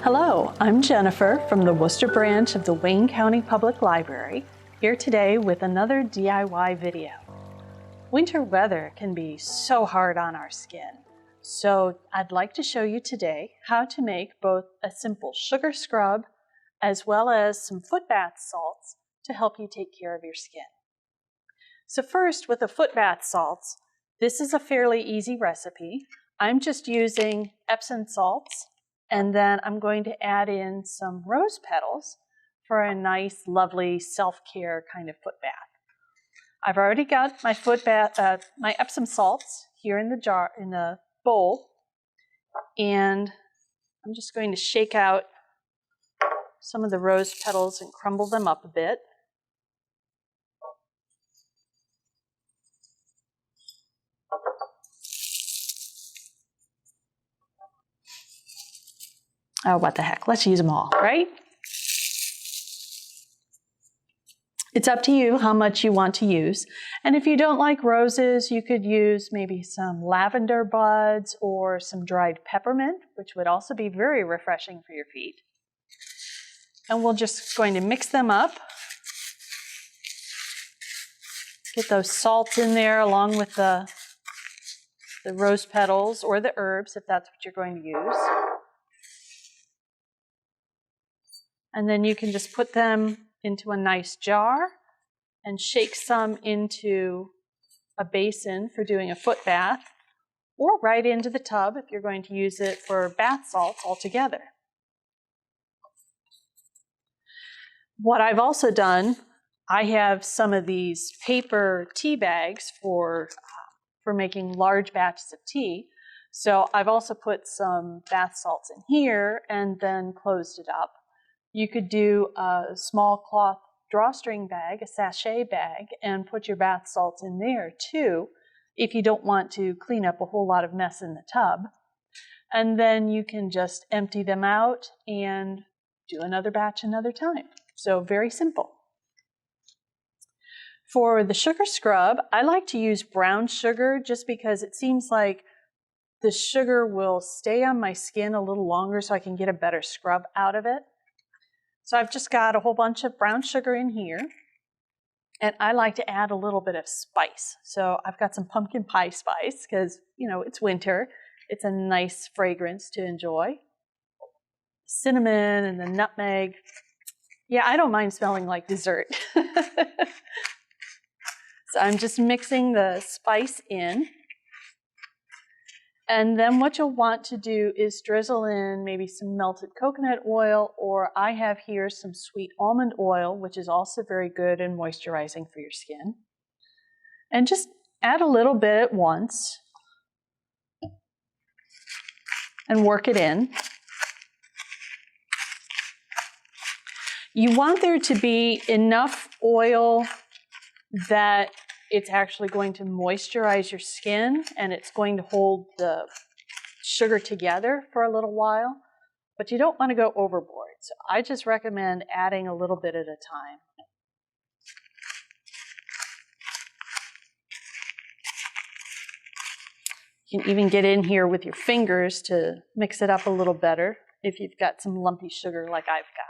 Hello, I'm Jennifer from the Worcester branch of the Wayne County Public Library, here today with another DIY video. Winter weather can be so hard on our skin, so I'd like to show you today how to make both a simple sugar scrub as well as some foot bath salts to help you take care of your skin. So first, with the foot bath salts, this is a fairly easy recipe. I'm just using Epsom salts, and then I'm going to add in some rose petals for a nice, lovely self-care kind of foot bath. I've already got my foot bath, my Epsom salts here in the jar, in the bowl, and I'm just going to shake out some of the rose petals and crumble them up a bit. Oh, what the heck, let's use them all, right? It's up to you how much you want to use. And if you don't like roses, you could use maybe some lavender buds or some dried peppermint, which would also be very refreshing for your feet. And we're just going to mix them up. Get those salts in there along with the rose petals or the herbs, if that's what you're going to use. And then you can just put them into a nice jar and shake some into a basin for doing a foot bath, or right into the tub if you're going to use it for bath salts altogether. What I've also done, I have some of these paper tea bags for making large batches of tea. So I've also put some bath salts in here and then closed it up. You could do a small cloth drawstring bag, a sachet bag, and put your bath salts in there too, if you don't want to clean up a whole lot of mess in the tub. And then you can just empty them out and do another batch another time. So very simple. For the sugar scrub, I like to use brown sugar just because it seems like the sugar will stay on my skin a little longer so I can get a better scrub out of it. So I've just got a whole bunch of brown sugar in here, and I like to add a little bit of spice. So I've got some pumpkin pie spice because, you know, it's winter. It's a nice fragrance to enjoy. Cinnamon and the nutmeg. Yeah, I don't mind smelling like dessert. So I'm just mixing the spice in. And then what you'll want to do is drizzle in maybe some melted coconut oil, or I have here some sweet almond oil, which is also very good and moisturizing for your skin. And just add a little bit at once and work it in. You want there to be enough oil that it's actually going to moisturize your skin and it's going to hold the sugar together for a little while, but you don't want to go overboard. So I just recommend adding a little bit at a time. You can even get in here with your fingers to mix it up a little better if you've got some lumpy sugar like I've got.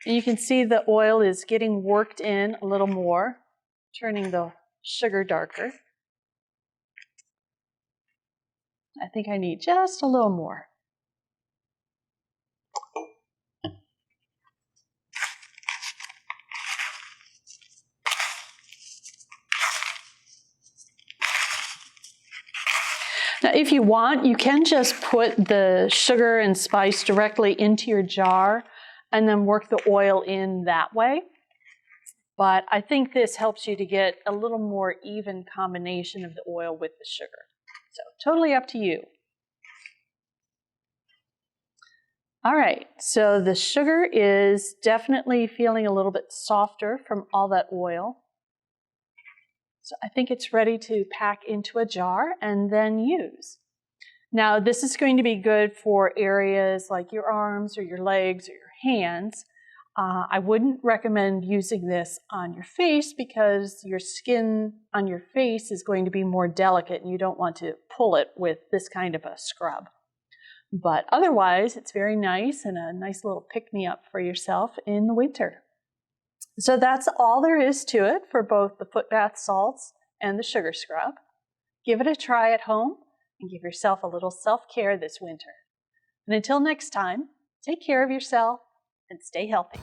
And you can see the oil is getting worked in a little more, turning the sugar darker. I think I need just a little more. Now, if you want, you can just put the sugar and spice directly into your jar and then work the oil in that way. But I think this helps you to get a little more even combination of the oil with the sugar. So totally up to you. All right, so the sugar is definitely feeling a little bit softer from all that oil. So I think it's ready to pack into a jar and then use. Now, this is going to be good for areas like your arms or your legs or your hands. I wouldn't recommend using this on your face because your skin on your face is going to be more delicate and you don't want to pull it with this kind of a scrub. But otherwise, it's very nice and a nice little pick-me-up for yourself in the winter. So that's all there is to it for both the foot bath salts and the sugar scrub. Give it a try at home and give yourself a little self-care this winter. And until next time, take care of yourself and stay healthy.